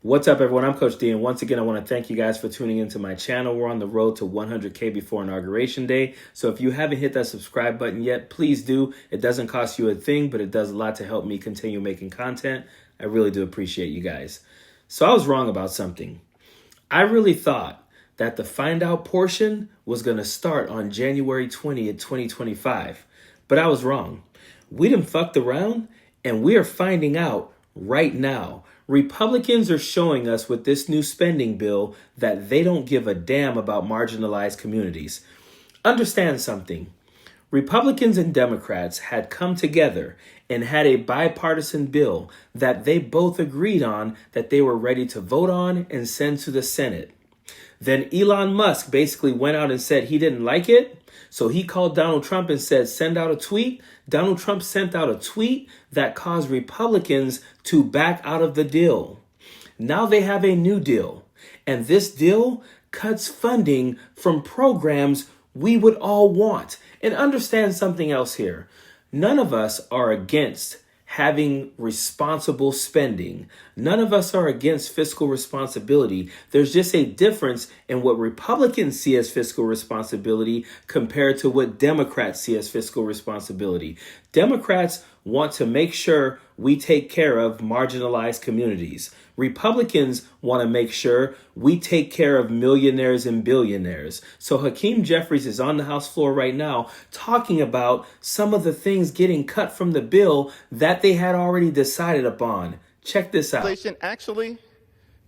What's up, everyone? I'm Coach D, and once again, I want to thank you guys for tuning into my channel. We're on the road to 100K before Inauguration Day. So if you haven't hit that subscribe button yet, please do. It doesn't cost you a thing, but it does a lot to help me continue making content. I really do appreciate you guys. So I was wrong about something. I really thought that the find out portion was going to start on January 20th, 2025. But I was wrong. We done fucked around, and we are finding out right now. Republicans are showing us with this new spending bill that they don't give a damn about marginalized communities. Understand something. Republicans and Democrats had come together and had a bipartisan bill that they both agreed on that they were ready to vote on and send to the Senate. Then Elon Musk basically went out and said he didn't like it. So he called Donald Trump and said, send out a tweet. Donald Trump sent out a tweet that caused Republicans to back out of the deal. Now they have a new deal. And this deal cuts funding from programs we would all want. And understand something else here. None of us are against having responsible spending. None of us are against fiscal responsibility. There's just a difference in what Republicans see as fiscal responsibility compared to what Democrats see as fiscal responsibility. Democrats want to make sure we take care of marginalized communities. Republicans want to make sure we take care of millionaires and billionaires. So HAKEEM Jeffries is on the House floor right now talking about some of the things getting cut from the bill that they had already decided upon. Check this out. Legislation actually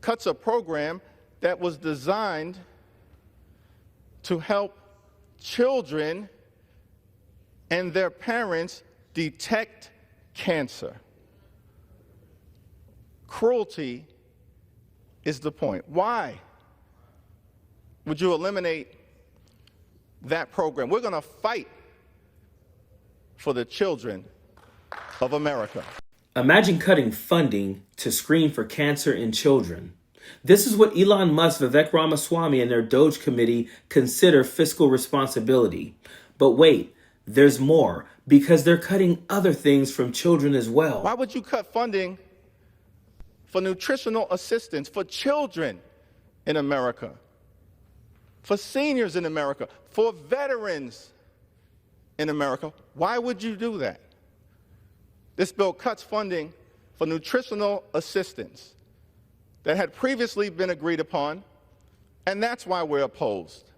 cuts a program that was designed to help children and their parents detect cancer. Cruelty is the point. Why would you eliminate that program? We're going to fight for the children of America. Imagine cutting funding to screen for cancer in children. This is what Elon Musk, Vivek Ramaswamy, and their Doge committee consider fiscal responsibility. But wait, there's more, because they're cutting other things from children as well. Why would you cut funding for nutritional assistance for children in America, for seniors in America, for veterans in America? Why would you do that? This bill cuts funding for nutritional assistance that had previously been agreed upon, and that's why we're opposed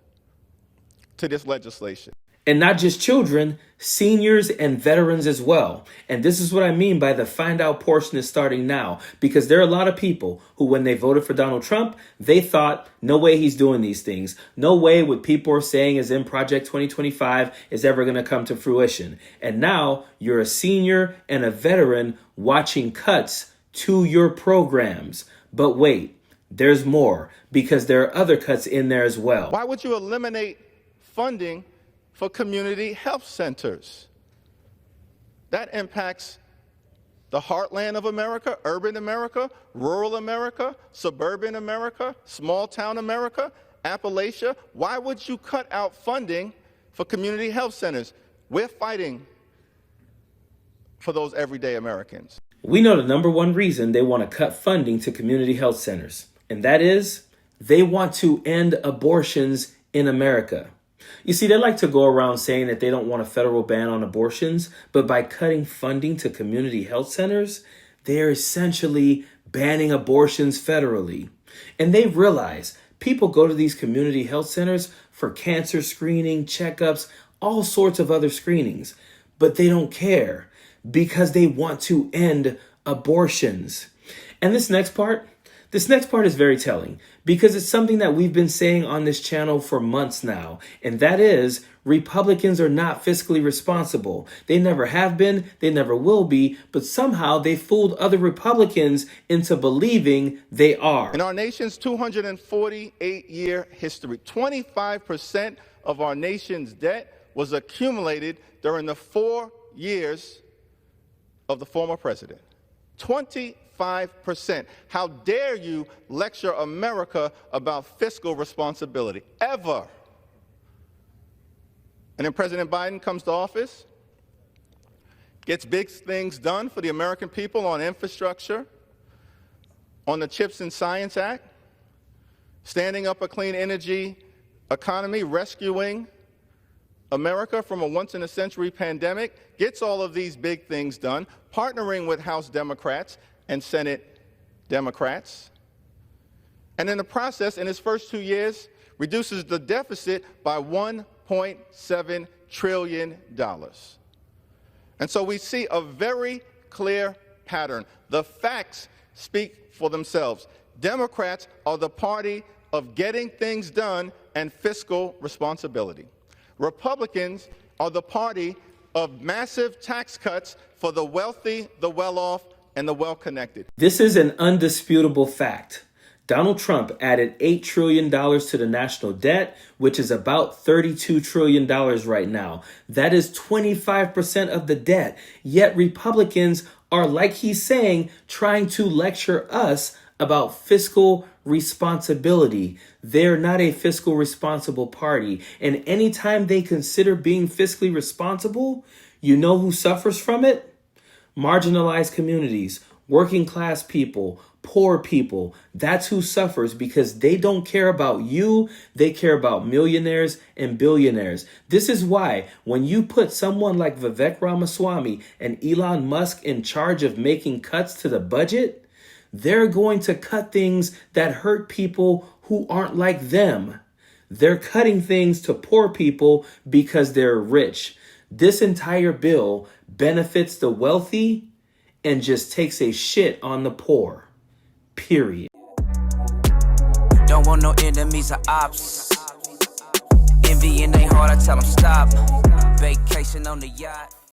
to this legislation. And not just children, seniors and veterans as well. And this is what I mean by the find out portion is starting now. Because there are a lot of people who, when they voted for Donald Trump, they thought, no way he's doing these things. No way what people are saying is in Project 2025 is ever going to come to fruition. And now you're a senior and a veteran watching cuts to your programs. But wait, there's more, because there are other cuts in there as well. Why would you eliminate funding for community health centers? That impacts the heartland of America, urban America, rural America, suburban America, small town America, Appalachia. Why would you cut out funding for community health centers? We're fighting for those everyday Americans. We know the number one reason they want to cut funding to community health centers, and that is they want to end abortions in America. You see, they like to go around saying that they don't want a federal ban on abortions, but by cutting funding to community health centers, they're essentially banning abortions federally. And they realize people go to these community health centers for cancer screening, checkups, all sorts of other screenings, but they don't care because they want to end abortions. And this next part is very telling because it's something that we've been saying on this channel for months now. And that is Republicans are not fiscally responsible. They never have been. They never will be. But somehow they fooled other Republicans into believing they are. In our nation's 248-year history, 25% of our nation's debt was accumulated during the 4 years of the former president. 25%. How dare you lecture America about fiscal responsibility, ever? And then President Biden comes to office, gets big things done for the American people on infrastructure, on the CHIPS and Science Act, standing up a clean energy economy, rescuing America from a once-in-a-century pandemic, gets all of these big things done, partnering with House Democrats and Senate Democrats, and in the process, in his first 2 years, reduces the deficit by $1.7 trillion. And so we see a very clear pattern. The facts speak for themselves. Democrats are the party of getting things done and fiscal responsibility. Republicans are the party of massive tax cuts for the wealthy, the well-off, and the well-connected. This is an undisputable fact. Donald Trump added $8 trillion to the national debt, which is about $32 trillion right now. That is 25% of the debt. Yet Republicans are, like he's saying, trying to lecture us about fiscal responsibility. They're not a fiscal responsible party. And anytime they consider being fiscally responsible, you know who suffers from it? Marginalized communities, working class people, poor people. That's who suffers, because they don't care about you. They care about millionaires and billionaires. This is why when you put someone like Vivek Ramaswamy and Elon Musk in charge of making cuts to the budget, they're going to cut things that hurt people who aren't like them. They're cutting things to poor people because they're rich. This entire bill benefits the wealthy and just takes a shit on the poor. Period. Don't want no enemies or ops. Envy in their heart, I tell them stop. Vacation on the yacht.